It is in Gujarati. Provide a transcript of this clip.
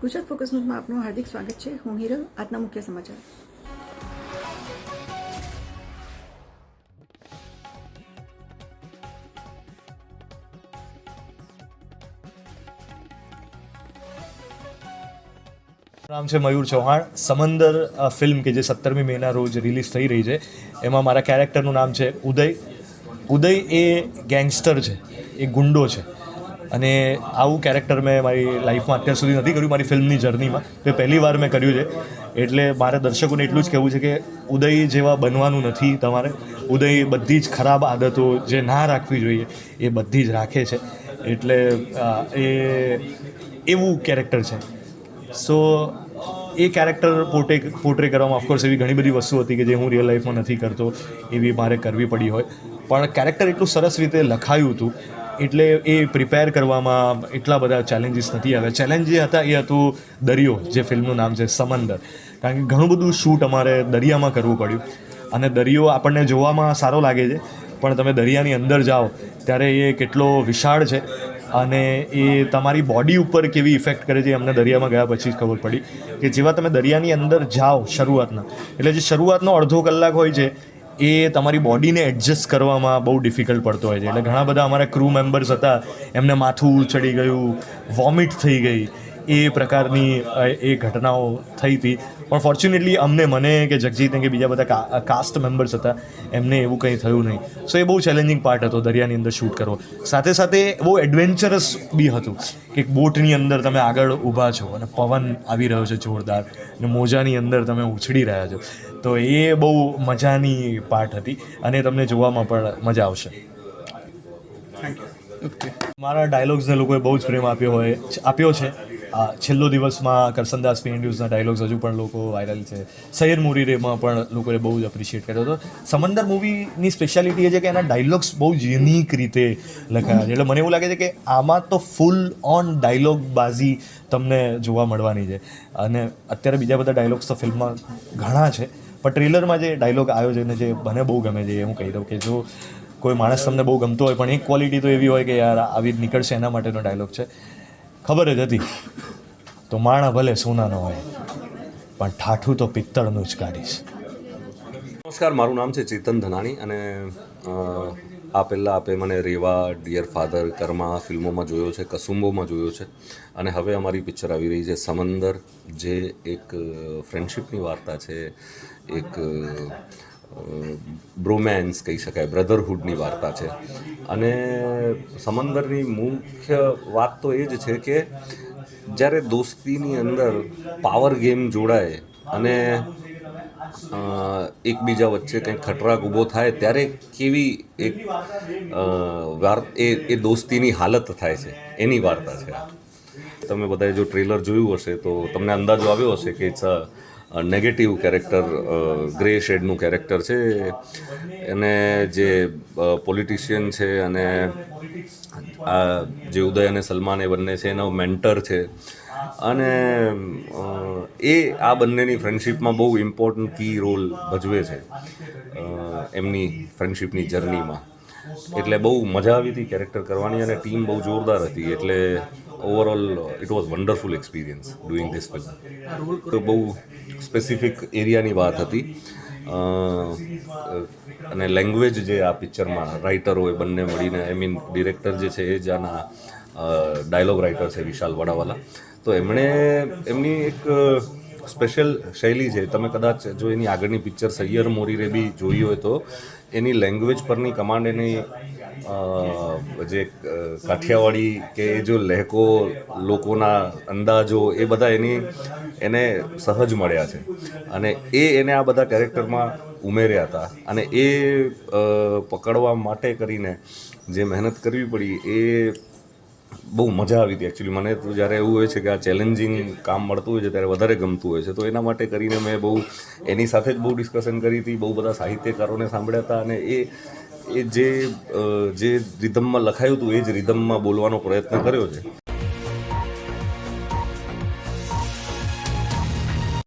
ગુજરાત ફોકસ ન્યૂઝમાં આપનું હાર્દિક સ્વાગત છે. હું હિરલ. આજના મુખ્ય સમાચાર. નામ છે મયુર ચૌહાણ. સમંદર ફિલ્મ કે જે 17મી મેના રોજ રિલીઝ થઈ રહી છે, એમાં મારા કેરેક્ટરનું નામ છે ઉદય. ઉદય એ ગેંગસ્ટર છે, એ ગુંડો છે, અને આવું કેરેક્ટર મેં મારી લાઈફમાં અત્યાર સુધી નથી કર્યું. મારી ફિલ્મની જર્નીમાં તો પહેલી વાર મેં કર્યું છે. એટલે મારે દર્શકોને એટલું જ કહેવું છે કે ઉદય જેવા બનવાનું નથી તમારે. ઉદય બધી જ ખરાબ આદતો જે ના રાખવી જોઈએ એ બધી જ રાખે છે. એટલે એ એવું કેરેક્ટર છે. સો એ કેરેક્ટર પોર્ટ્રે કરવામાં ઓફકોર્સ એવી ઘણી બધી વસ્તુ હતી કે જે હું રિયલ લાઈફમાં નથી કરતો, એવી મારે કરવી પડી હોય. પણ કેરેક્ટર એટલું સરસ રીતે લખાયું હતું એટલે એ પ્રિપેર કરવામાં એટલા બધા ચેલેન્જીસ નથી આવ્યા. ચેલેન્જ જે હતા એ હતું દરિયો, જે ફિલ્મનું નામ છે સમંદર. કારણ કે ઘણું બધું શૂટ અમારે દરિયામાં કરવું પડ્યું, અને દરિયો આપણને જોવામાં સારો લાગે છે, પણ તમે દરિયાની અંદર જાઓ ત્યારે એ કેટલો વિશાળ છે અને એ તમારી બોડી ઉપર કેવી ઇફેક્ટ કરે છે અમને દરિયામાં ગયા પછી જ ખબર પડી. કે જેવા તમે દરિયાની અંદર જાઓ શરૂઆતના, એટલે જે શરૂઆતનો અડધો કલાક હોય છે એ તમારી બોડીને એડજસ્ટ કરવામાં બહુ ડિફિકલ્ટ પડતો હોય છે. એટલે ઘણા બધા અમારા ક્રૂ મેમ્બર્સ હતા, એમને માથું ચડી ગયું, વોમિટ થઈ ગઈ, એ પ્રકારની એ ઘટનાઓ થઈ હતી. પણ ફોર્ચ્યુનેટલી મને કે જગજીતને કે બીજા બધા કાસ્ટ મેમ્બર્સ હતા, એમને એવું કંઈ થયું નહીં. સો એ બહુ ચેલેન્જિંગ પાર્ટ હતો દરિયાની અંદર શૂટ કરવો. સાથે સાથે બહુ એડવેન્ચરસ બી હતું કે બોટની અંદર તમે આગળ ઊભા છો અને પવન આવી રહ્યો છે જોરદાર, અને મોજાની અંદર તમે ઉછળી રહ્યા છો. તો એ બહુ મજાની પાર્ટ હતી અને તમને જોવામાં પણ મજા આવશે. મારા ડાયલોગ્સને લોકોએ બહુ જ પ્રેમ આપ્યો છે. છેલ્લો દિવસમાં કરસનદાસ પી ન્યૂઝના ડાયલોગ્સ હજુ પણ લોકો વાયરલ છે. સૈયર મોરીરેમાં પણ લોકોએ બહુ જ એપ્રિશિએટ કર્યો હતો. સમંદર મૂવીની સ્પેશિયાલિટી એ છે કે એના ડાયલોગ્સ બહુ જ યુનિક રીતે લખાયા છે. એટલે મને એવું લાગે છે કે આમાં તો ફૂલ ઓન ડાયલોગ બાજી તમને જોવા મળવાની છે. અને અત્યારે બીજા બધા ડાયલોગ્સ તો ફિલ્મમાં ઘણા છે, પણ ટ્રેલરમાં જે ડાયલોગ આવ્યો છે ને જે મને બહુ ગમે છે, એ હું કહી દઉં કે જો કોઈ માણસ તમને બહુ ગમતો હોય પણ એક ક્વોલિટી તો એવી હોય કે યાર આવી જ નીકળશે, એના માટેનો ડાયલોગ છે. ખબર જ હતી તો માણા ભલે સોનાનો હોય પણ ઠાઠું તો પિત્તળનું જ કાઢીશ. નમસ્કાર, મારું નામ છે ચેતન ધનાણી અને આ પહેલાં આપે મને રેવા, ડિયર ફાધર, કર્મા ફિલ્મોમાં જોયો છે, કસુંબોમાં જોયો છે, અને હવે અમારી પિક્ચર આવી રહી છે સમંદર, જે એક ફ્રેન્ડશિપની વાર્તા છે, એક બ્રોમેન્સ કહી શકાય, બ્રધરહુડની વાર્તા છે. અને સમંદરની મુખ્ય વાત તો એ જ છે કે જ્યારે દોસ્તીની અંદર પાવર ગેમ જોડાય અને એકબીજા વચ્ચે કંઈક ખટરાક ઊભો થાય ત્યારે કેવી એક એ દોસ્તીની હાલત થાય છે, એની વાર્તા છે. તમે બધાએ જો ટ્રેલર જોયું હશે તો તમને અંદાજો આવ્યો હશે કે ઇટ્સ નેગેટિવ કેરેક્ટર, ગ્રે શેડનું કેરેક્ટર છે. એને જે પોલિટિશિયન છે અને આ જે ઉદય અને સલમાન એ બંને છે એનો મેન્ટર છે, અને એ આ બંનેની ફ્રેન્ડશિપમાં બહુ ઇમ્પોર્ટન્ટ કી રોલ ભજવે છે એમની ફ્રેન્ડશિપની જર્નીમાં. એટલે બહુ મજા આવી હતી કેરેક્ટર કરવાની, અને ટીમ બહુ જોરદાર હતી. એટલે overall it was wonderful experience doing this film. તો બહુ સ્પેસિફિક એરિયાની વાત હતી, અને લેંગ્વેજ જે આ પિક્ચરમાં રાઇટરો એ બંને મળીને, આઈ મીન ડિરેક્ટર જે છે એ જ આના ડાયલોગ રાઇટર છે વિશાલ વડાવાલા. તો એમણે એમની એક સ્પેશિયલ શૈલી છે. તમે કદાચ જો એની આગળની પિક્ચર સૈયર મોરીરે બી જોઈ હોય તો એની લેંગ્વેજ પરની કમાન્ડ, એની જે કાઠિયાવાડી કે એ જો લહેકો, લોકોના અંદાજો, એ બધા એને સહજ મળ્યા છે, અને એને આ બધા કેરેક્ટરમાં ઉમેર્યા હતા. અને એ પકડવા માટે કરીને જે મહેનત કરવી પડી એ બહુ મજા આવી હતી. એકચ્યુઅલી મને તો જ્યારે એવું હોય છે કે આ ચેલેન્જિંગ કામ મળતું હોય છે ત્યારે વધારે ગમતું હોય છે. તો એના માટે કરીને મેં બહુ એની સાથે જ બહુ ડિસ્કશન કરી હતી, બહુ બધા સાહિત્યકારોને સાંભળ્યા હતા, અને એ જે રિધમમાં લખાયું હતું એ જ રિધમમાં બોલવાનો પ્રયત્ન કર્યો છે.